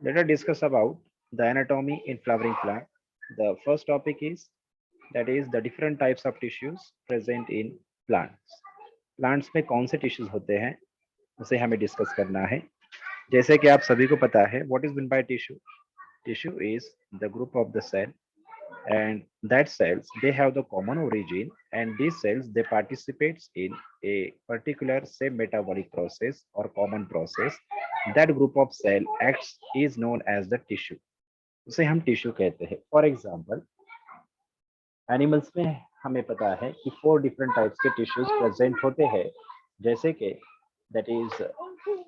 Let us discuss about the anatomy in flowering plant. The first topic is that is the different types of tissues present in plants. Plants में कौन से tissues होते हैं उसे हमें discuss करना है। जैसे कि आप सभी को पता है what is mean by tissue. Tissue is the group of the cell and that cells they have the common origin, and these cells they participates in a particular same metabolic process or common process. That group of cell acts is known as the tissue. उसे हम tissue कहते हैं। For example animals में हमें पता है कि 4 different types के टिश्यूज प्रेजेंट होते हैं, जैसे कि that is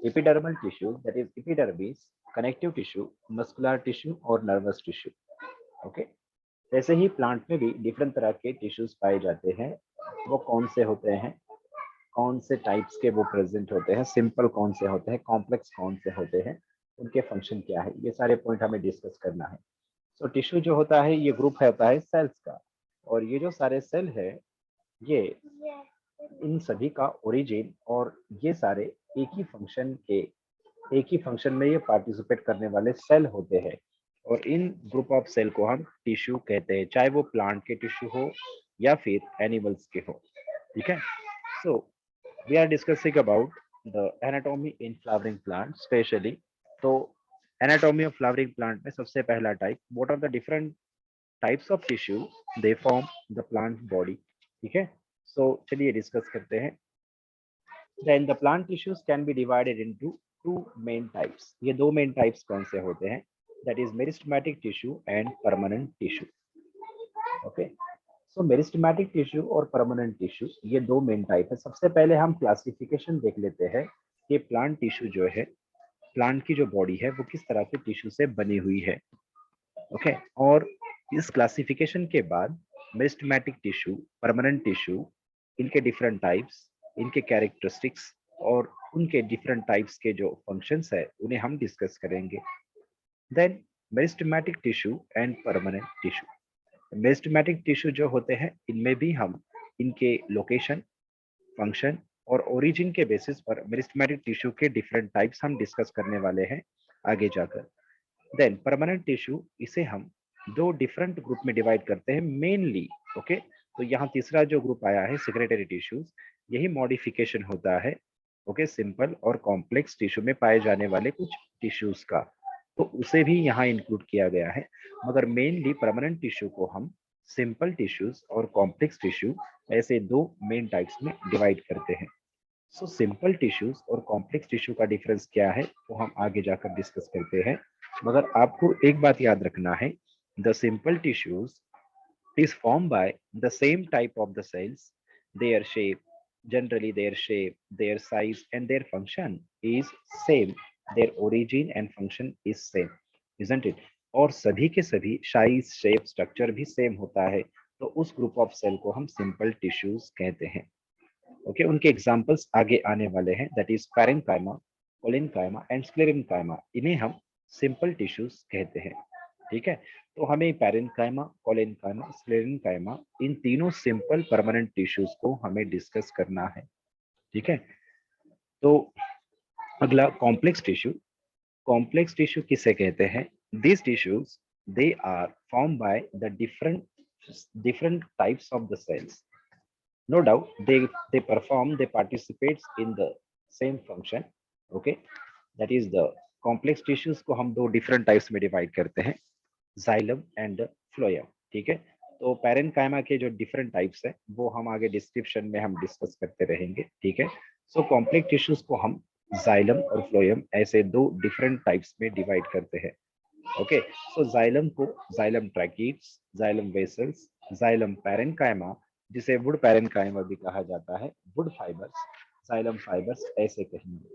epidermal tissue, that is epidermis, connective tissue, muscular tissue और नर्वस टिश्यू। ओके, वैसे ही प्लांट में भी डिफरेंट तरह के टिश्यूज पाए जाते हैं। वो कौन से होते हैं, कौन से टाइप्स के वो प्रेजेंट होते हैं, सिंपल कौन से होते हैं, कॉम्प्लेक्स कौन से होते हैं, उनके फंक्शन क्या है, ये सारे पॉइंट हमें डिस्कस करना है। सो टिश्यू जो होता है ये ग्रुप होता है सेल्स का, और ये जो सारे सेल है ये इन सभी का ओरिजिन, और ये सारे एक ही फंक्शन के एक ही फंक्शन में ये पार्टिसिपेट करने वाले सेल होते हैं, और इन ग्रुप ऑफ सेल को हम टिश्यू कहते हैं, चाहे वो प्लांट के टिश्यू हो या फिर एनिमल्स के हो। ठीक है। So we are discussing about the anatomy in flowering plant specially. तो एनाटॉमी ऑफ फ्लावरिंग प्लांट में सबसे पहला type, what are the different types of tissue they form the plant body. ठीक है। सो चलिए डिस्कस करते हैं। Then the plant tissues can be divided into two main types. ये दो मेन टाइप्स कौन से होते हैं, that is meristematic tissue and permanent tissue. Okay, so meristematic tissue और परमानेंट टिश्यू ये दो मेन टाइप है। सबसे पहले हम क्लासिफिकेशन देख लेते हैं कि प्लांट टिश्यू जो है, प्लांट की जो बॉडी है वो किस तरह के टिश्यू से बनी हुई है। ओके, और इस क्लासिफिकेशन के बाद मेरिस्टेमेटिक टिश्यू, परमानेंट टिश्यू, इनके डिफरेंट टाइप्स, इनके कैरेक्टरिस्टिक्स और उनके डिफरेंट टाइप्स के जो फंक्शंस है उन्हें हम डिस्कस करेंगे। Then meristematic tissue and permanent tissue. Meristematic tissue जो होते हैं इनमें भी हम इनके लोकेशन, फंक्शन और ओरिजिन के बेसिस पर मेरिस्टेमेटिक टिश्यू के डिफरेंट टाइप्स हम डिस्कस करने वाले हैं आगे जाकर। देन परमानेंट टिश्यू, इसे हम दो डिफरेंट ग्रुप में डिवाइड करते हैं मेनली। ओके, तो यहाँ तीसरा जो ग्रुप आया है सेक्रेटरी टिश्यूज, यही मॉडिफिकेशन होता है ओके सिंपल और कॉम्प्लेक्स टिश्यू में पाए जाने वाले कुछ टिश्यूज का, तो उसे भी यहाँ इंक्लूड किया गया है। मगर मेनली परमानेंट टिश्यू को हम सिंपल टिश्यूज और कॉम्प्लेक्स टिश्यू ऐसे दो मेन टाइप्स में डिवाइड करते हैं। सो सिंपल टिश्यूज और कॉम्प्लेक्स टिश्यू का डिफरेंस क्या है वो हम आगे जाकर डिस्कस करते हैं। मगर आपको एक बात याद रखना है, the simple tissues is formed by the same type of the cells. Their shape, generally their shape, their size and their function is same. Their origin and function is same, isn't it? और सभी के सभी size, shape, structure भी same होता है, तो उस group of cell को हम सिंपल टिश्यूज कहते हैं। ओके, उनके एग्जांपल्स आगे आने वाले हैं, that is parenchyma, collenchyma and sclerenchyma. इन्हें हम सिंपल टिश्यूज कहते हैं। ठीक है, तो हमें पैरेन्काइमा, कोलिनकाइमा, स्क्लेरेन्काइमा, इन तीनों सिंपल परमानेंट टिश्यूज को हमें डिस्कस करना है। ठीक है, तो अगला कॉम्प्लेक्स टिश्यू। कॉम्प्लेक्स टिश्यू किसे कहते हैं, this tissues they are form by the different different types of the cells. No doubt they participates in the same function। okay, that is the complex tissues को हम दो different types में divide करते हैं, xylem and phloem। ठीक है, तो parenchyma के जो different types है वो हम आगे डिस्क्रिप्शन में हम डिस्कस करते रहेंगे। ठीक है, सो कॉम्प्लेक्स टिश्यूज को हम xylem और phloem ऐसे दो different types में डिवाइड करते हैं। ओके, सो जाइलम को xylem tracheids, xylem vessels, xylem parenchyma, जिसे वुड पैरेन्काइमा भी कहा जाता है, वुड फाइबर्स, जाइलम फाइबर्स ऐसे कहेंगे।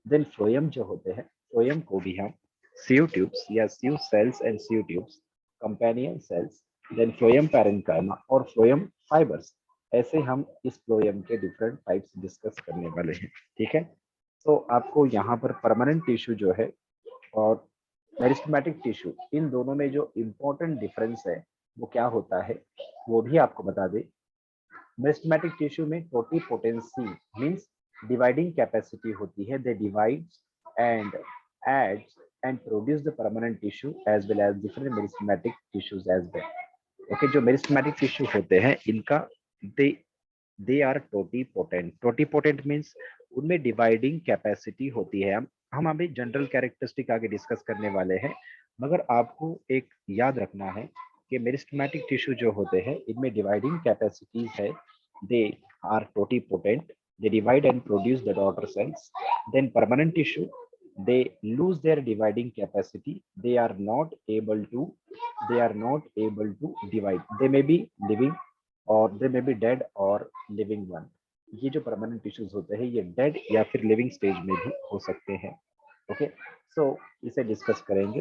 देन फ्लोएम जो होते हैं, फ्लोएम को भी हम सीव ट्यूब्स या sieve cells and sieve tubes, companion cells, then phloem parenchyma और फ्लोएम फाइबर्स, ऐसे हम इस फ्लोएम के डिफरेंट टाइप्स डिस्कस करने वाले हैं। ठीक है, तो आपको यहाँ पर परमानेंट टिश्यू जो है और मेरिस्टेमेटिक टिश्यू, इन दोनों में जो इम्पोर्टेंट डिफरेंस है वो क्या होता है वो भी आपको बता दे। मेरिस्टेमेटिक टिश्यू में टोटिपोटेंसी मींस डिवाइडिंग कैपेसिटी होती है, they divides and adds and produce the permanent tissue as well as different meristematic tissues as well. Okay जो मेरिस्टेमेटिक टिश्यू होते हैं इनका they they are totipotent. Totipotent means उनमें dividing capacity होती है। हम अभी जनरल कैरेक्टरिस्टिक आगे डिस्कस करने वाले हैं, मगर आपको एक याद रखना है कि मेरिस्टेमेटिक टिश्यू जो होते हैं इनमें डिवाइडिंग कैपेसिटीज है। They are totipotent, they divide and produce the daughter cells. Then permanent tissue, they lose their dividing capacity. They are not able to divide. They may be living or they may be dead or living one. ये जो permanent tissues होते हैं ये dead या फिर living stage में भी हो सकते हैं। ओके सो इसे डिस्कस करेंगे।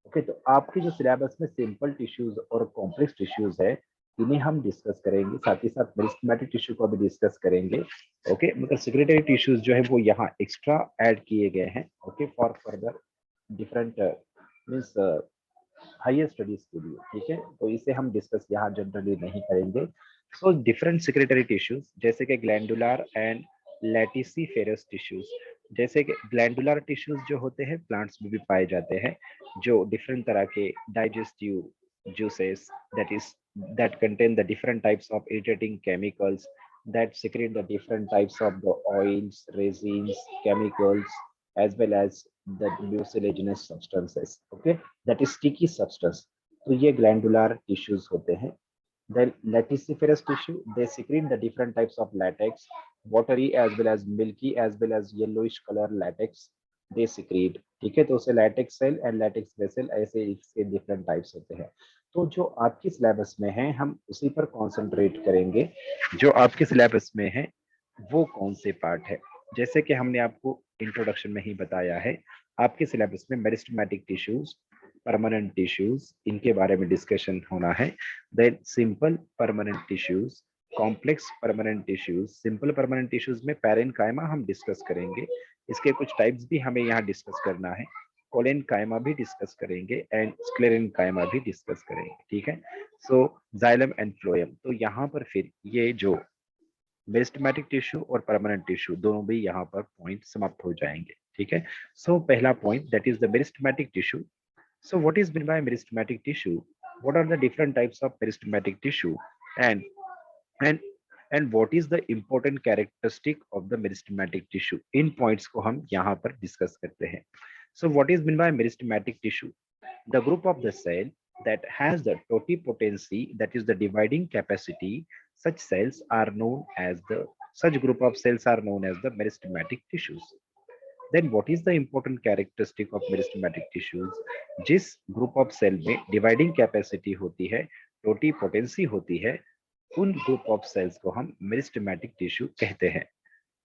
ओके तो आपके जो सिलेबस में सिंपल टिश्यूज और कॉम्प्लेक्स टिश्यूज है इन्हें हम डिस्कस करेंगे, साथ ही साथ मेरिस्टेमेटिक टिश्यू को भी डिस्कस करेंगे। ओके मगर सेक्रेटरी टिश्यूज जो है वो यहाँ एक्स्ट्रा ऐड किए गए हैं। Okay for further different means higher studies के लिए, ठीक है, तो इसे हम डिस्कस यहाँ जनरली नहीं करेंगे। सो डिफरेंट सेक्रेटरी टिश्यूज जैसे कि ग्लैंडुलर एंड लैटिसिफेरस टिश्यूज, जैसे कि ग्लैंडुलर टिश्यूज जो होते हैं प्लांट्स में भी पाए जाते हैं, जो डिफरेंट तरह के digestive juices that contain the different types of irritating chemicals that secrete the different types of the oils, resins, chemicals, as well as the mucilaginous substances. Okay, that is sticky substance. तो ये glandular tissues होते हैं। Then lactiferous tissue, they secrete the different types of latex, watery as well as milky as well as yellowish color latex they secrete। ठीक है, तो उसे latex cell and latex vessel ऐसे इसके डिफरेंट टाइप्स होते हैं। तो जो आपकी सिलेबस में है हम उसी पर कंसंट्रेट करेंगे। जो आपके सिलेबस में है वो कौन से पार्ट है, जैसे कि हमने आपको इंट्रोडक्शन में ही बताया है, आपके सिलेबस में मेरिस्टेमेटिक टिश्यूज, परमानेंट टिश्यूज इनके बारे में डिस्कशन होना है। Then simple permanent tissues, complex permanent tissues. Simple permanent tissues में पैरेन्काइमा हम डिस्कस करेंगे, इसके कुछ टाइप्स भी हमें यहाँ डिस्कस करना है। कोलेनकाइमा भी डिस्कस करेंगे एंड स्क्लेरेनकाइमा भी डिस्कस करेंगे। ठीक है, सो जाइलम एंड फ्लोएम। तो यहाँ पर फिर ये जो मेरिस्टेमेटिक टिश्यू और परमानेंट टिश्यू दोनों भी यहाँ पर पॉइंट समाप्त हो जाएंगे। ठीक है, सो पहला point that is the meristematic tissue. So what is meant by meristematic tissue? What are the different types of meristematic tissue? And and what is the important characteristic of the meristematic tissue? In points को हम यहाँ पर discuss करते हैं। So what is meant by meristematic tissue? The group of the cell that has the totipotency, that is the dividing capacity. Such group of cells are known as the meristematic tissues. Then what is the important characteristic of meristematic tissues? जिस group of cell में dividing capacity होती है, totipotency होती है, उन group of sales को हम meristematic tissue कहते हैं।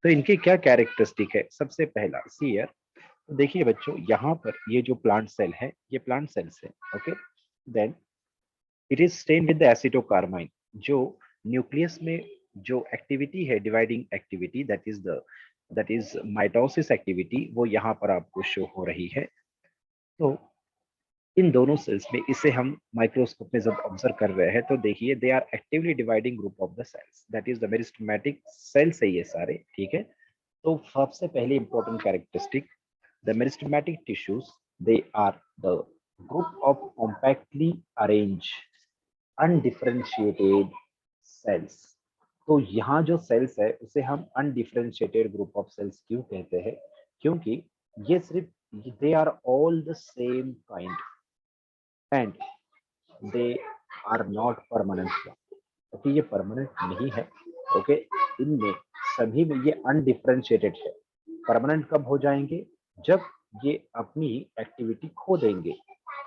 तो इनके क्या कैरेक्टरिस्टिक है? सबसे पहला सीयर, तो देखिए बच्चों यहाँ पर ये जो प्लांट सेल है ये प्लांट सेल्स है। Okay, then it is stain with the acetocarmine. जो न्यूक्लियस में जो एक्टिविटी है, dividing activity, that is mitosis activity, वो यहाँ पर आपको शो हो रही है। तो इन दोनों सेल्स में इसे हम माइक्रोस्कोप में जब ऑब्जर्व कर रहे हैं तो देखिए they are actively dividing group of the cells, that is the meristematic cells है ये सारे। ठीक है, तो सबसे पहले important characteristic, the meristematic tissues they are the group of compactly arrange undifferentiated cells. तो यहाँ जो सेल्स है उसे हम अनडिफरेंशिएटेड ग्रुप ऑफ सेल्स क्यों कहते हैं? क्योंकि ये सिर्फ they are all the same kind and they are not permanent. क्योंकि ये परमानेंट नहीं है। ओके, इनमें सभी में ये अनडिफरेंशिएटेड है। परमानेंट कब हो जाएंगे? जब ये अपनी एक्टिविटी खो देंगे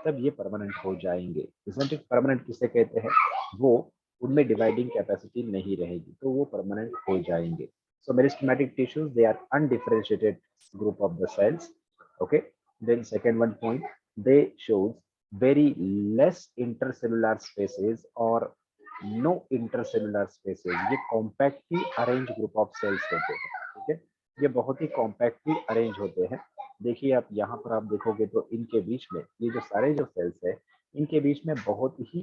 तब ये परमानेंट हो जाएंगे। परमानेंट किसे कहते हैं? वो उनमें डिवाइडिंग कैपेसिटी नहीं रहेगी तो वो परमानेंट हो जाएंगे। So meristematic tissues they are undifferentiated group of the cells. Okay, then second one point, they shows very less intercellular spaces or no intercellular spaces। ये compactly arrange group of cells होते हैं। ठीक है, ये बहुत ही compactly arrange होते हैं। देखिए आप यहाँ पर आप देखोगे तो इनके बीच में ये जो सारे जो सेल्स है इनके बीच में बहुत ही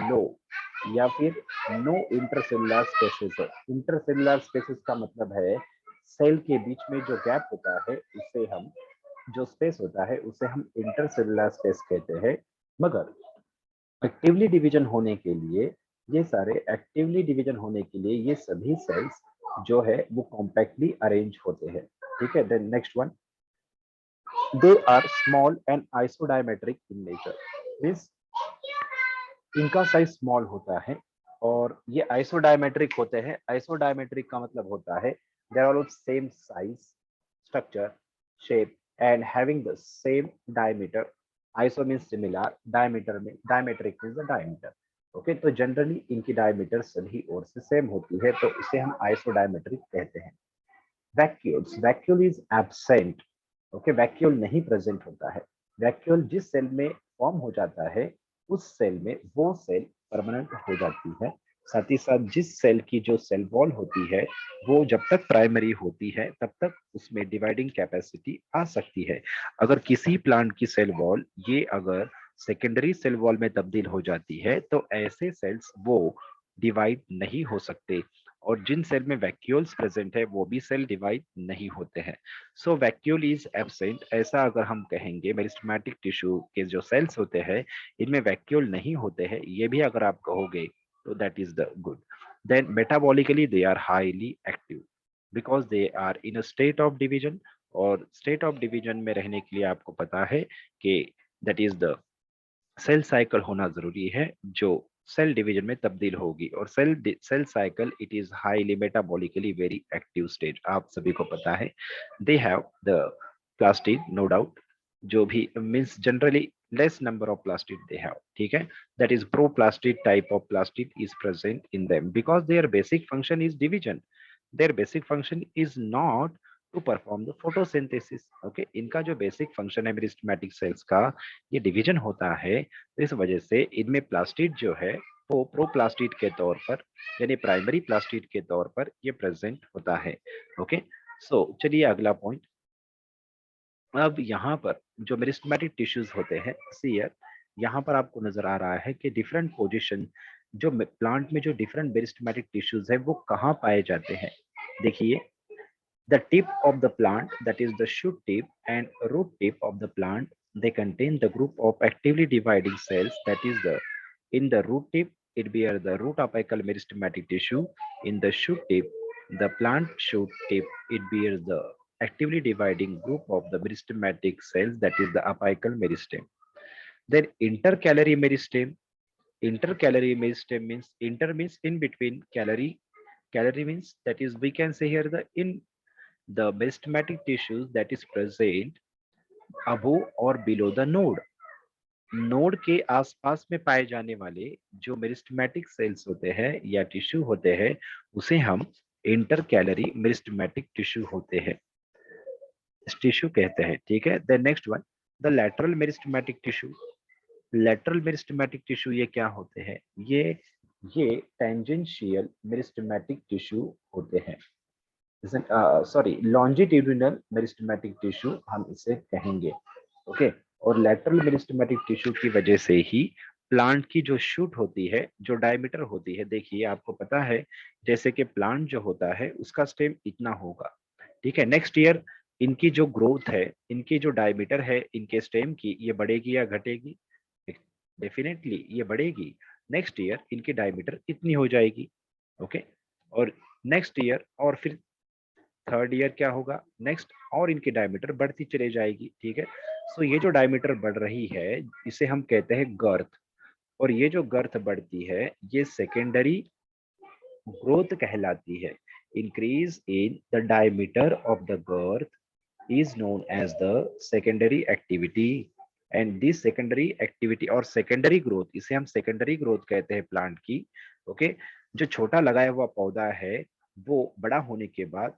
लो या फिर नो इंटरसेलुलर स्पेसेस है। इंटरसेलुलर स्पेसेस का मतलब है सेल के बीच में जो गैप होता है उसे हम जो स्पेस होता है उसे हम इंटरसेलुलर स्पेस कहते हैं। मगर एक्टिवली डिवीजन होने के लिए ये सभी सेल्स जो है वो कॉम्पैक्टली अरेंज होते हैं। ठीक है, then next one, they are small and isodiametric in nature. Means इनका साइज स्मॉल होता है और ये आइसोडायमेट्रिक होते हैं। आइसोडायमेट्रिक का मतलब होता है they are all of same size, structure, shape and having the same diameter. Iso means similar, diameter में diametric means the diameter. Okay, तो जनरली इनकी डायमीटर सभी ओर से सेम होती है, तो इसे हम आइसोडायमेट्रिक कहते हैं। Vacuole is absent. Okay, vacuole नहीं प्रेजेंट होता है। वैक्यूल जिस सेल में फॉर्म हो जाता है उस सेल में वो सेल परमानेंट हो जाती है। साथ ही साथ जिस सेल की जो सेल वॉल होती है वो जब तक प्राइमरी होती है तब तक उसमें डिवाइडिंग कैपेसिटी आ सकती है। अगर किसी प्लांट की सेल वॉल ये अगर सेकेंडरी सेल वॉल में तब्दील हो जाती है तो ऐसे सेल्स वो डिवाइड नहीं हो सकते, और जिन सेल में वैक्यूल्स प्रेजेंट है वो भी सेल डिवाइड नहीं होते हैं। सो वैक्यूल इज एब्सेंट, ऐसा अगर हम कहेंगे मेरिस्टेमेटिक टिश्यू के जो सेल्स होते हैं इनमें वैक्यूल नहीं होते हैं, ये भी अगर आप कहोगे तो that is the good. Then metabolically they are highly active because they are in a state of division, और स्टेट ऑफ डिवीजन में रहने के लिए आपको पता है कि that is the cell cycle होना जरूरी है जो सेल डिवीजन में तब्दील होगी। और cell cycle it is highly metabolically very active stage, आप सभी को पता है। They have the plastid no doubt, जो भी means generally less number of plastid they have. ठीक है, that is proplastid type of plastid is present in them because their basic function is division. Their basic function is not to perform the photosynthesis. Okay, इनका जो basic function है meristematic cells का ये division होता है, तो इस वजह से इनमें प्लास्टिड जो है वो प्रोप्लास्टिड के तौर पर यानी प्राइमरी प्लास्टिड के तौर पर ये प्रेजेंट होता है। ओके, सो चलिए अगला पॉइंट। अब यहाँ पर जो मेरिस्टेमेटिक टिश्यूज होते हैं, सी यहाँ पर आपको नजर आ रहा है कि डिफरेंट पोजीशन जो प्लांट में जो डिफरेंट मेरिस्टेमेटिक टिश्यूज है वो कहाँ पाए जाते हैं। देखिए, the tip of the plant, that is the shoot tip and root tip of the plant, they contain the group of actively dividing cells, that is the in the root tip it bear the root apical meristematic tissue. In the shoot tip, the plant shoot tip, it bears the actively dividing group of the meristematic cells, that is the apical meristem. Then intercalary meristem. Intercalary meristem means inter means in between, calorie means that is we can say here the in the meristematic tissues that is present above or below the node। Node के आसपास में पाए जाने वाले जो meristematic cells होते हैं या टिश्यू होते हैं उसे हम इंटरकैलरी मेरिस्टेमेटिक टिश्यू होते हैं, टिश्यू कहते हैं। ठीक है, the next one, the lateral meristematic tissue. Lateral meristematic tissue ये क्या होते हैं? ये टेंजेंशियल मेरिस्टेमेटिक टिश्यू होते हैं। सॉरी, लॉन्जिट्यूडिनल मेरिस्टेमेटिक टिश्यू हम इसे कहेंगे। ओके, और लैटरल मेरिस्टेमेटिक टिश्यू की वजह से ही प्लांट की जो शूट होती है, जो डायमीटर होती है, देखिए आपको पता है जैसे कि प्लांट जो होता है उसका स्टेम इतना होगा। ठीक है, नेक्स्ट ईयर इनकी जो ग्रोथ है, इनकी जो डायमीटर है इनके स्टेम की, ये बढ़ेगी या घटेगी? डेफिनेटली ये बढ़ेगी। नेक्स्ट ईयर इनकी डायमीटर इतनी हो जाएगी। ओके, और नेक्स्ट ईयर और फिर थर्ड ईयर क्या होगा नेक्स्ट, और इनकी डायमीटर बढ़ती चली जाएगी। ठीक है, सो ये जो डायमीटर बढ़ रही है इसे हम कहते हैं गर्थ, और ये जो गर्थ बढ़ती है ये सेकेंडरी ग्रोथ कहलाती है। Increase in the diameter of the girth is known as the secondary activity. And this secondary activity और सेकेंडरी ग्रोथ, इसे हम सेकेंडरी ग्रोथ कहते हैं प्लांट की। ओके, जो छोटा लगाया हुआ पौधा है वो बड़ा होने के बाद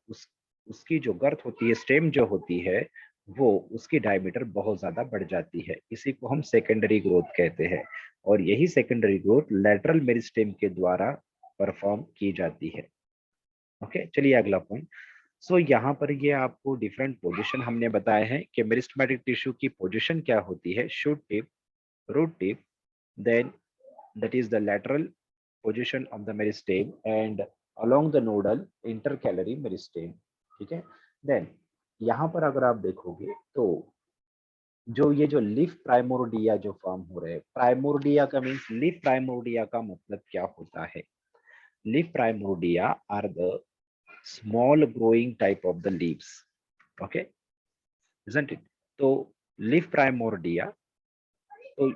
उसकी जो गर्थ होती है, स्टेम जो होती है, वो उसकी डायमीटर बहुत ज्यादा बढ़ जाती है, इसी को हम सेकेंडरी ग्रोथ कहते हैं। और यही सेकेंडरी ग्रोथ लेटरल मेरिस्टेम के द्वारा परफॉर्म की जाती है। ओके, चलिए अगला पॉइंट। सो यहाँ पर ये आपको डिफरेंट पोजीशन हमने बताए हैं कि मेरिस्टेमेटिक टिश्यू की पोजीशन क्या होती है। Shoot tip, root tip, then that is the lateral position of the meristem and along the nodal intercalary meristem। ठीक है, देन यहाँ पर अगर आप देखोगे तो जो ये जो लीफ प्राइमोर्डिया जो फॉर्म हो रहे हैं, प्राइमोर्डिया का मीन्स लीफ प्राइमोर्डिया का मतलब क्या होता है? Leaf primordia are the small growing type of the leaves, okay, isn't it? तो लीफ प्राइमोर्डिया, तो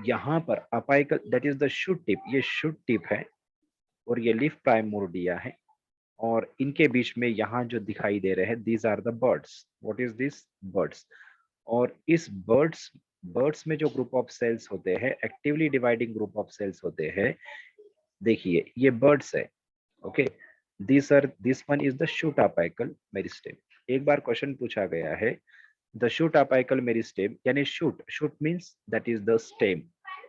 यहाँ पर apical that is the shoot tip, ये शूट टिप है और ये लीफ प्राइमोर्डिया है, और इनके बीच में यहाँ जो दिखाई दे रहे हैं these are the birds. What is this? Birds. और इस बर्ड्स बर्ड्स में जो ग्रुप ऑफ सेल्स होते हैं, actively dividing group of cells होते हैं, देखिए ये बर्ड्स है, okay, this one is the shoot apical meristem. एक बार क्वेश्चन पूछा गया है द शूट अपाइकल मेरिस्टेम, यानी shoot, shoot means that is the stem.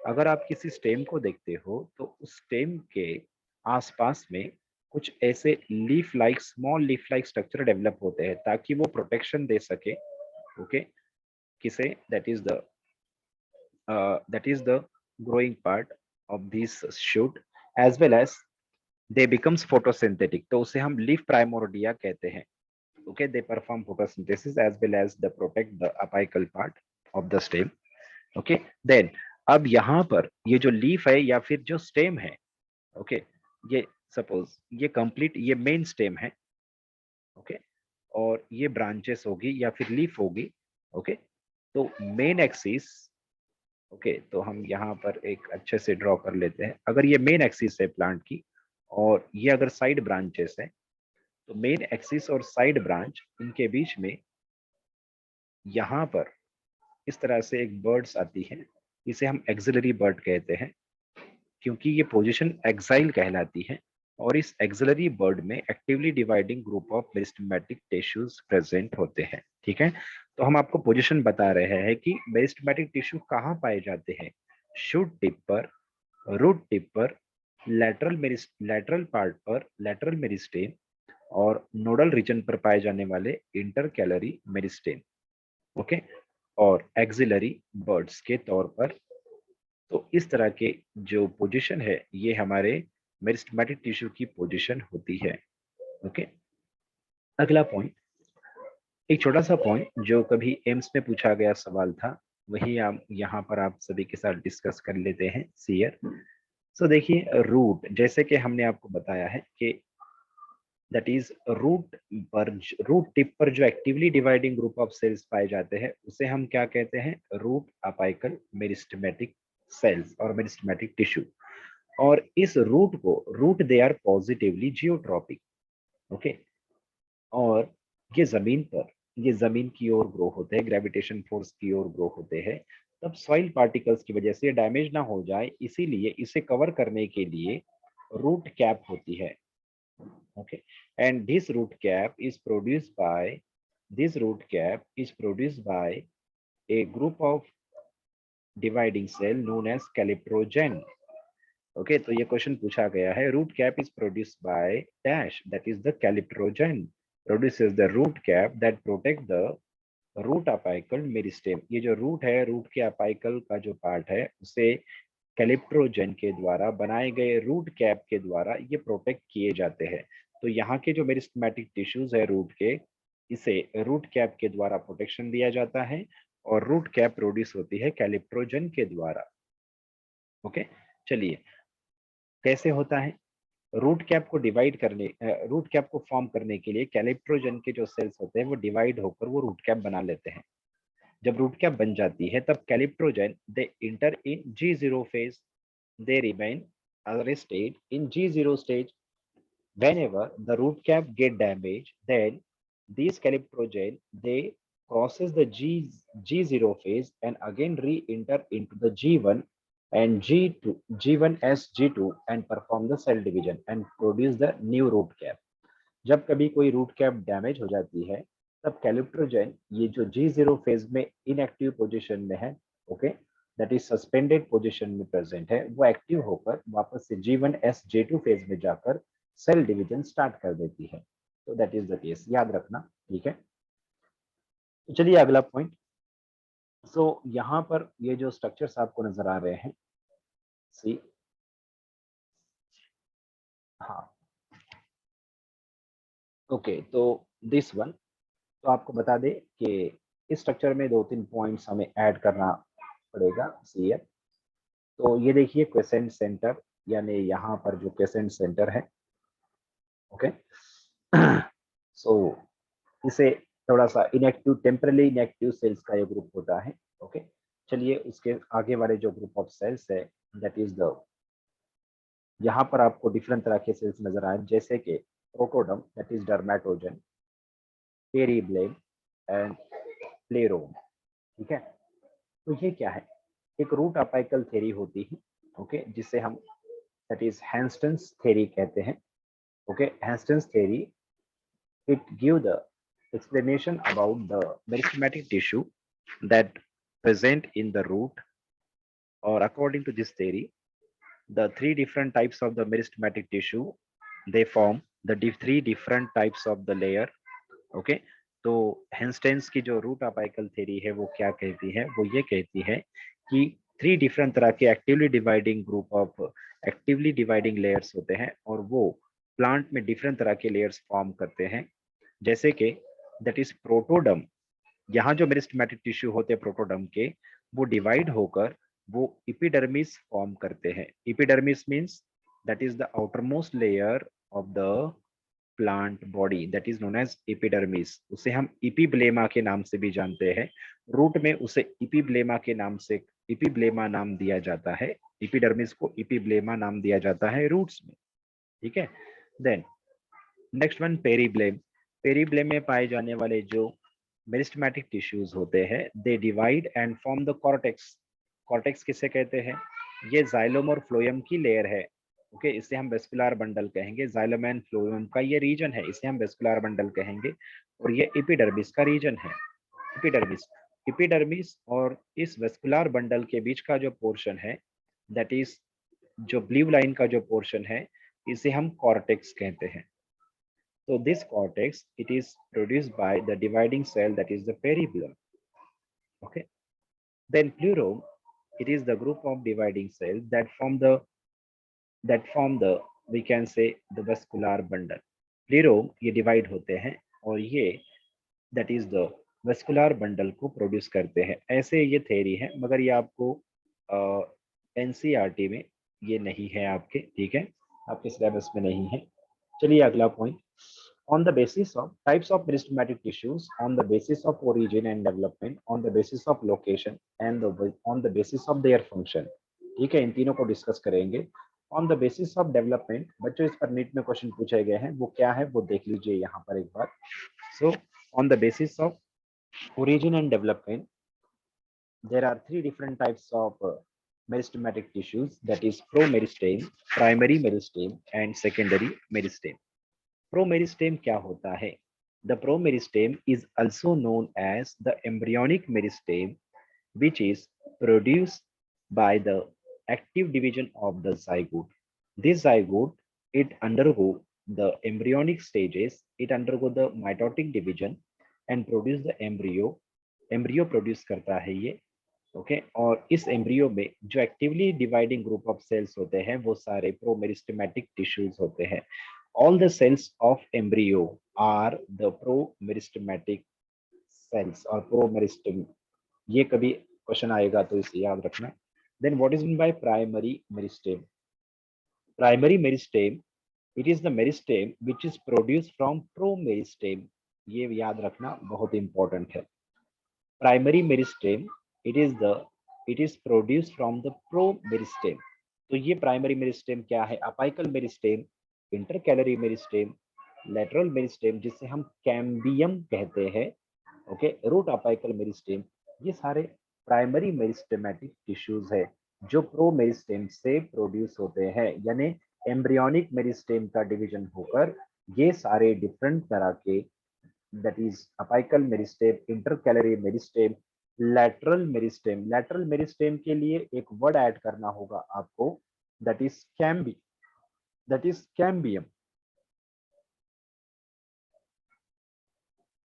अगर आप किसी स्टेम को देखते हो तो उस स्टेम के आसपास में कुछ ऐसे leaf like, small leaf like structure develop होते हैं ताकि वो प्रोटेक्शन दे सके, ओके, किसे? That is the growing part of this shoot, as well as they becomes photosynthetic, तो उसे हम लीफ प्राइमोर्डिया कहते हैं, okay, they perform photosynthesis as well as they protect the apical part of the stem, okay, then अब यहाँ पर ये जो लीफ है या फिर जो स्टेम है, ओके, ये सपोज ये कंप्लीट ये मेन स्टेम है, ओके, और ये ब्रांचेस होगी या फिर लीफ होगी, ओके, तो मेन एक्सिस, ओके, तो हम यहाँ पर एक अच्छे से ड्रॉ कर लेते हैं। अगर ये मेन एक्सिस है प्लांट की और ये अगर साइड ब्रांचेस है, तो मेन एक्सिस और साइड ब्रांच इनके बीच में यहाँ पर इस तरह से एक बर्ड्स आती है, इसे हम एक्सिलरी बर्ड कहते हैं क्योंकि ये पोजीशन एक्साइल कहलाती है, और इस एक्सिलरी बर्ड में actively dividing group of meristematic tissues present होते हैं, ठीक है। तो हम आपको पोजीशन बता रहे हैं कि मेरिस्टेमेटिक टिश्यू कहाँ पाए जाते हैं, शूट टिप पर, रूट टिप पर, लेटरल पार्ट पर, लेटरल मेरिस्टेम, और नोडल रीजन पर पाए जाने वाले इंटरकैलरी मेरिस्टेम, ओके, और एक्सिलरी बर्ड्स के तौर पर। तो इस तरह के जो पोजीशन है ये हमारे मेरिस्टेमेटिक टिश्यू की पोजीशन होती है, ओके। अगला पॉइंट, एक छोटा सा पॉइंट जो कभी एम्स में पूछा गया सवाल था, वही हम यहाँ पर आप सभी के साथ डिस्कस कर लेते हैं, सीयर। सो देखिए रूट, जैसे कि हमने आपको बताया है कि दैट इज रूट पर, रूट टिप पर जो actively dividing group of cells पाए जाते हैं उसे हम क्या कहते हैं, रूट अपाइकल मेरिस्टेमेटिक सेल्स और मेरिस्टेमेटिक टिश्यू। और इस रूट को, root they are positively geotropic, okay, और ये जमीन पर, ये जमीन की ओर ग्रो होते हैं, ग्रेविटेशन फोर्स की ओर ग्रो होते हैं, तब सॉइल पार्टिकल्स की वजह से डैमेज ना हो जाए इसीलिए इसे कवर करने के लिए रूट कैप होती है, okay, and this root cap is produced by a group of dividing cell known as calyptrogen, okay, तो ये क्वेश्चन पूछा गया है, root cap is produced by dash, that is the calyptrogen produces the root cap that protect the root apical meristem। ये जो root है, root के apical का जो पार्ट है उसे कैलिप्ट्रोजन के द्वारा बनाए गए रूट कैप के द्वारा ये प्रोटेक्ट किए जाते हैं। तो यहाँ के जो मेरिस्टेमेटिक टिश्यूज है रूट के, इसे रूट कैप के द्वारा प्रोटेक्शन दिया जाता है, और रूट कैप प्रोड्यूस होती है कैलिप्ट्रोजन के द्वारा, ओके। चलिए कैसे होता है, रूट कैप को डिवाइड करने, रूट कैप को फॉर्म करने के लिए कैलिप्ट्रोजन के जो सेल्स होते हैं वो डिवाइड होकर वो रूट कैप बना लेते हैं। जब रूट कैप बन जाती है तब calyptrogen they inter in G0 phase, they remain arrested in G0 stage. Whenever the root cap get damaged, then these calyptrogen they crosses the G0 phase and again re-enter into the G1 and G2, G1 as G2 and perform the cell division and produce the new root cap. जब कभी कोई root cap damage हो जाती है तब calyptrogen ये जो G0 phase में इनएक्टिव पोजीशन में है, okay, that is suspended position में प्रेजेंट है, वो एक्टिव होकर वापस से G1s J2 फेज में जाकर सेल डिवीजन स्टार्ट कर देती है। तो दैट इज द केस, याद रखना, ठीक है। तो चलिए अगला पॉइंट। सो यहाँ पर ये जो स्ट्रक्चर्स आपको नजर आ रहे हैं, सी, हाँ, ओके, तो दिस वन, तो आपको बता दें कि इस स्ट्रक्चर में 2-3 पॉइंट्स हमें ऐड करना पड़ेगा सीएम। तो ये देखिए क्वेसेंट सेंटर, यानी यहाँ पर जो क्वेसेंट सेंटर है, ओके। सो इसे थोड़ा सा इनएक्टिव, टेम्परली इनएक्टिव सेल्स का ये ग्रुप होता है, ओके। चलिए उसके आगे वाले जो ग्रुप ऑफ सेल्स है, दैट इज द, यहाँ पर आपको डिफरेंट तरह के सेल्स नजर आए, जैसे कि प्रोटोडम, दैट इज डर्मेटोजन, पेरीब्लेम एंड प्लेरोम, ठीक है। तो ये क्या है, एक रूट अपाइकल थ्योरी होती है, ओके, जिसे हम दैट इज हैंस्टन्स थ्योरी कहते हैं, okay. Hanstein's theory, it give the explanation about the meristematic tissue that present in the root, or according to this theory, the three different types of the meristematic tissue, they form the three different types of the layer, okay। तो हेंस्टेन्स की जो root apical theory है वो क्या कहती है, वो ये कहती है कि थ्री डिफरेंट तरह के actively dividing group of actively dividing layers होते हैं, और वो प्लांट में डिफरेंट तरह के लेयर्स फॉर्म करते हैं, जैसे कि दैट इज प्रोटोडम। यहाँ जो मेरिस्टेमेटिक टिश्यू होते हैं प्रोटोडम के, वो डिवाइड होकर वो एपिडर्मिस फॉर्म करते हैं। Epidermis means that is the outermost layer of the plant body, that is known as epidermis. उसे हम इपीब्लेमा के नाम से भी जानते हैं, रूट में उसे इपीब्लेमा के नाम से, इपीब्लेमा नाम दिया जाता है, एपिडर्मिस को इपीब्लेमा नाम दिया जाता है रूट्स में, ठीक है। Then next one, periblem. Periblem में पाए जाने वाले जो मेरिस्टेमेटिक टिश्यूज होते हैं, they divide and form the cortex. Cortex किसे कहते हैं, ये जाइलोम और फ्लोएम की लेयर है, ओके। इसे हम वेस्कुलर बंडल कहेंगे, जाइलोम एंड फ्लोएम का ये रीजन है, इसे हम वेस्कुलर बंडल कहेंगे, और ये एपिडर्मिस का रीजन है, एपिडर्मिस। एपिडर्मिस और इस वेस्कुलर बंडल के बीच का जो पोर्शन है, दैट इज जो ब्लू लाइन का जो पोर्शन है, इसे हम कॉर्टेक्स कहते हैं। So this cortex, it is produced by the dividing cell, that is the peribulum. Okay. Then pleurome, it is the group of dividing cells that form the we can say the vascular bundle. Pleurome ये divide होते हैं और ये that is the vascular bundle को produce करते हैं। ऐसे ये theory है, मगर ये आपको NCERT में ये नहीं है आपके, ठीक है, आपके सिलेबस में नहीं है। चलिए अगला point, on the basis of types of meristematic tissues, on the basis of origin and development, on the basis of location and on the basis of their function, ठीक है। इन तीनों को डिस्कस करेंगे। on the basis of development, बच्चों इस पर NEET में question पूछे गए हैं, वो क्या है वो देख लीजिए यहाँ पर एक बार। so on the basis of origin and development, there are three different types of meristematic tissues, that is promeristeme, primary meristeme and secondary meristeme। प्रोमेरिस्टेम क्या होता है, the promeristem is also known as the embryonic meristeme, which is produced by the active division of the zygote. This zygote, it undergo the embryonic stages, it undergo the mitotic division and produce the embryo. embryo produce करता है ये, okay. और इस embryo में जो actively dividing group of cells होते हैं वो सारे प्रोमेरिस्टेमेटिक टिश्यूज होते हैं। All the cells of embryo are the promeristematic cells और प्रोमेरिस्टेम, ये कभी क्वेश्चन आएगा तो इसे याद रखना। Then what is mean by primary meristem, primary meristem, it is the meristem which is produced from promeristem, ये याद रखना बहुत इंपॉर्टेंट है। Primary meristem, it is produced from the promeristem। तो ये प्राइमरी मेरिस्टेम क्या है, apical meristem, intercalary meristem, lateral meristem जिसे हम कैम्बियम कहते हैं, ओके, रूट अपाइकल मेरिस्टेम, ये सारे प्राइमरी मेरिस्टेमेटिक टिश्यूज है जो प्रोमेरिस्टेम से प्रोड्यूस होते हैं, यानी एम्ब्रियोनिक मेरिस्टेम का डिवीजन होकर ये सारे डिफरेंट तरह के, that is apical meristem, intercalary meristem, lateral meristem। lateral meristem के लिए एक वर्ड ऐड करना होगा आपको, that is cambium।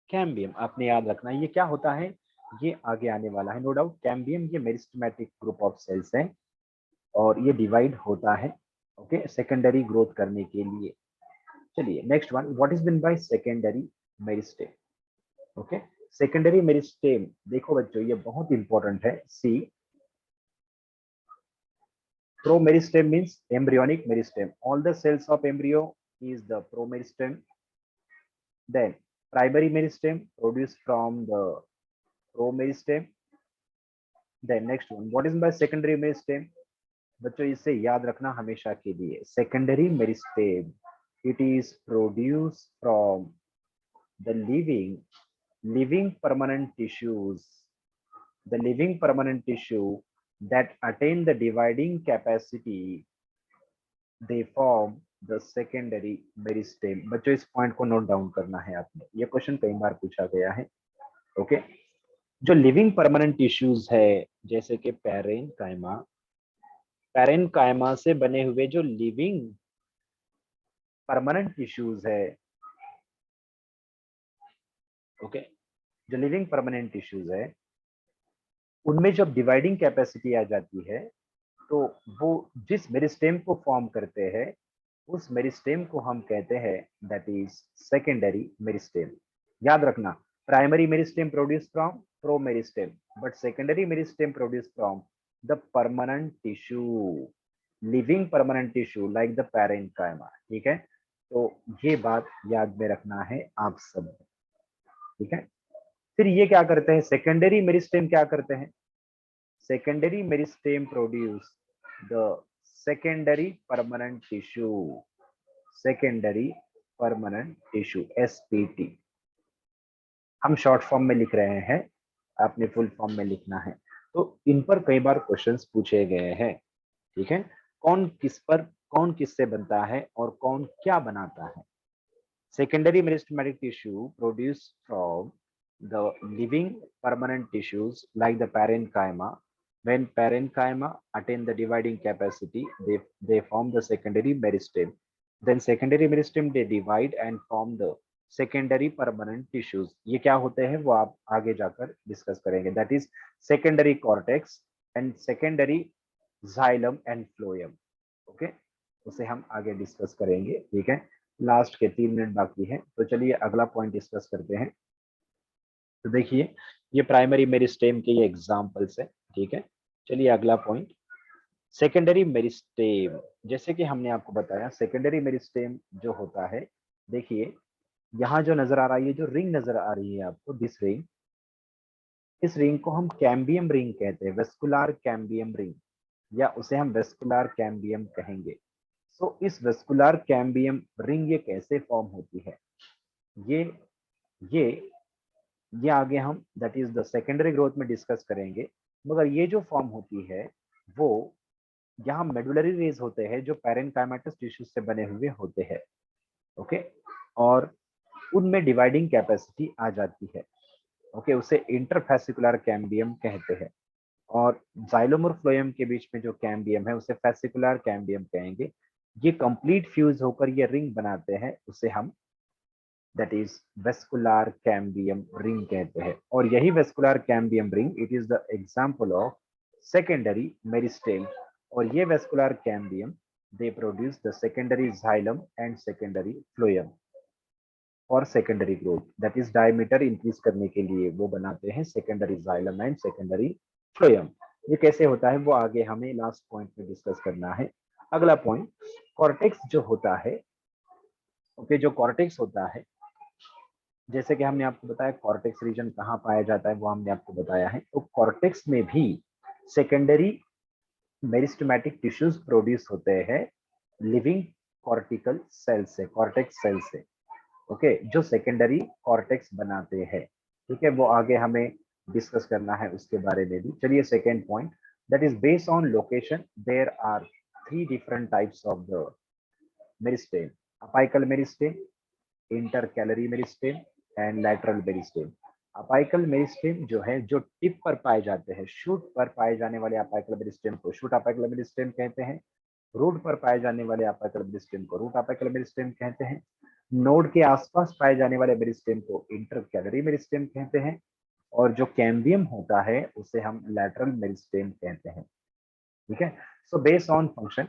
कैम्बियम आपने याद रखना है, ये क्या होता है, ये आगे आने वाला है नो डाउट। कैम्बियम ये मेरिस्टेमेटिक ग्रुप ऑफ सेल्स है और ये डिवाइड होता है, ओके, सेकेंडरी ग्रोथ करने के लिए। चलिए next one, what is mean by secondary meristem, okay. Secondary meristem, देखो बच्चों ये बहुत इंपॉर्टेंट है। सी, प्रोमेरिस्टेम means embryonic meristem. All the cells of embryo is the promeristem. Then primary meristem produced from the promeristem. Then next one, what is by secondary meristem? बच्चों इसे याद रखना हमेशा के लिए। Secondary meristem, it is produce from the living permanent tissues, the living permanent tissue that attain the dividing capacity, they form the secondary meristem. बच्चों इस point को नोट डाउन करना है आपने, ये क्वेश्चन कई बार पूछा गया है। ओके, जो लिविंग परमानेंट टिश्यूज है जैसे कि पैरेनकाइमा से बने हुए जो लिविंग परमानेंट टिश्यूज है, ओके, जो लिविंग परमानेंट टिश्यूज है उनमें जब डिवाइडिंग कैपेसिटी आ जाती है तो वो जिस मेरिस्टेम को फॉर्म करते हैं उस मेरिस्टेम को हम कहते हैं दैट इज सेकेंडरी मेरिस्टेम। याद रखना, primary meristem produce from promeristem, but secondary meristem produce from the permanent tissue, living permanent tissue like the parenchyma. ठीक है, तो ये बात याद में रखना है आप सब। ठीक है, फिर ये क्या करते हैं, सेकेंडरी मेरिस्टेम क्या करते हैं, secondary meristem produce the secondary permanent tissue, secondary permanent tissue, SPT. हम शॉर्ट फॉर्म में लिख रहे हैं, आपने फुल फॉर्म में लिखना है। तो इन पर कई बार क्वेश्चंस पूछे गए हैं। ठीक है, कौन किस पर, कौन किससे बनता है और कौन क्या बनाता है। Secondary meristematic tissue produce from the living permanent tissues like the parenchyma. When parenchyma attain the dividing capacity, they form the secondary meristem. Then secondary meristem they divide and form the secondary permanent tissues. ये क्या होते हैं वो आप आगे जाकर discuss करेंगे। That is secondary cortex and secondary xylem and phloem. Okay, उसे हम आगे डिस्कस करेंगे। ठीक है, लास्ट के 3 मिनट बाकी है, तो चलिए अगला पॉइंट डिस्कस करते हैं। तो देखिए ये प्राइमरी मेरिस्टेम के ये एग्जांपल्स है। ठीक है, चलिए अगला पॉइंट, सेकेंडरी मेरिस्टेम। जैसे कि हमने आपको बताया सेकेंडरी मेरिस्टेम जो होता है, देखिए यहाँ जो नजर आ रहा है, ये जो रिंग नजर आ रही है आपको, दिस रिंग, इस रिंग को हम कैम्बियम रिंग कहते हैं, वेस्कुलर कैम्बियम रिंग, या उसे हम वेस्कुलर कैम्बियम कहेंगे। सो इस वेस्कुलर कैम्बियम रिंग ये कैसे फॉर्म होती है, ये ये ये आगे हम that is the secondary growth में डिस्कस करेंगे। मगर ये जो फॉर्म होती है वो यहाँ मेडुलरी रेज होते हैं जो पैरेन्काइमेटस टिश्यू से बने हुए होते हैं। ओके, और उनमें डिवाइडिंग कैपेसिटी आ जाती है। ओके, उसे इंटरफेसिकुलर कैम्बियम कहते हैं। और जाइलोम और फ्लोएम के बीच में जो कैम्बियम है उसे फेसिकुलर कैम्बियम कहेंगे। ये कंप्लीट फ्यूज होकर ये रिंग बनाते हैं, उसे हम that is vascular cambium ring कहते हैं। और यही vascular cambium ring it is the example of secondary meristem। और ये vascular cambium they produce the secondary xylem and secondary phloem और secondary growth, that is diameter increase करने के लिए वो बनाते हैं secondary xylem and secondary phloem। ये कैसे होता है वो आगे हमें लास्ट पॉइंट में डिस्कस करना है। अगला पॉइंट, कॉर्टेक्स जो होता है, ओके, जो कॉर्टेक्स होता है, जैसे कि हमने आपको बताया कॉर्टेक्स रीजन कहाँ पाया जाता है वो हमने आपको बताया है। तो कॉर्टेक्स में भी सेकेंडरी मेरिस्टेमेटिक टिश्यूज प्रोड्यूस होते हैं लिविंग कॉर्टिकल सेल से, कॉर्टेक्स सेल से। ओके, जो सेकेंडरी कॉर्टेक्स बनाते हैं। ठीक है, वो आगे हमें डिस्कस करना है उसके बारे में भी। चलिए second point, that is based on location there are 3 different types of the meristem, apical meristem, intercalary meristem and lateral meristem. Apical meristem जो है जो टिप पर पाए जाते हैं, शूट पर पाए जाने वाले अपाइकल मेरिस्टेम को शूट अपाइकल मेरिस्टेम कहते हैं। रूट पर पाए जाने वाले अपाइकल मेरिस्टेम को रूट अपाइकल मेरिस्टेम कहते हैं। नोड के आसपास पाए जाने वाले मेरिस्टेम को इंटरकैलरी मेरिस्टेम कहते हैं। और जो कैम्बियम होता है उसे हम लैटरल मेरिस्टेम कहते हैं। ठीक है, so based on function,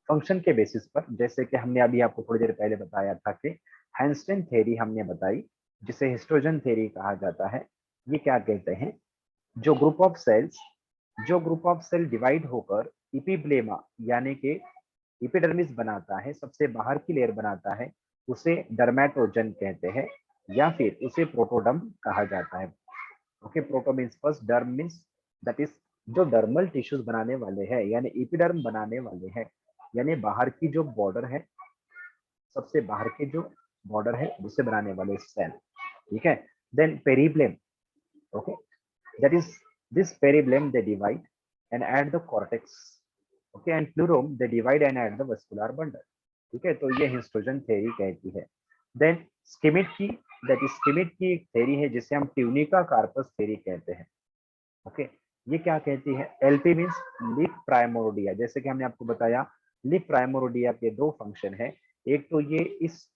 function के बेसिस पर, जैसे कि हमने अभी आपको थोड़ी देर पहले बताया था कि हैंस्टेन थ्योरी हमने बताई जिसे हिस्टोजन थ्योरी कहा जाता है, ये क्या कहते हैं, जो ग्रुप ऑफ सेल डिवाइड होकर इपिब्लेमा यानी कि इपिडर्मिस बनाता है, सबसे बाहर की लेयर बनाता है, उसे डर्मेटोजन कहते हैं या फिर उसे प्रोटोडर्म कहा जाता है। Okay, proto means first, डर्म means that is जो डर्मल टिश्यूज बनाने वाले हैं यानी इपिडर्म बनाने वाले हैं, यानी बाहर की जो बॉर्डर है, सबसे बाहर के जो बॉर्डर है जिसे बनाने वाले सेल, ठीक है। Then periblem, okay, that is this periblem they divide and at the cortex, okay, and plerome they divide and at the vascular bundle, ठीक है। तो ये हिस्टोजन थ्योरी कहती है। देन स्किमिट की, दैट इज स्किमिट की एक थ्योरी है जिसे हम ट्यूनिका कार्पस थ्योरी कहते हैं। ओके, ये क्या कहती है, एलपी मीन्स लीफ प्राइमोर्डिया, जैसे कि हमने आपको बताया लीफ प्राइमोर्डिया के दो फंक्शन है, एक तो ये इस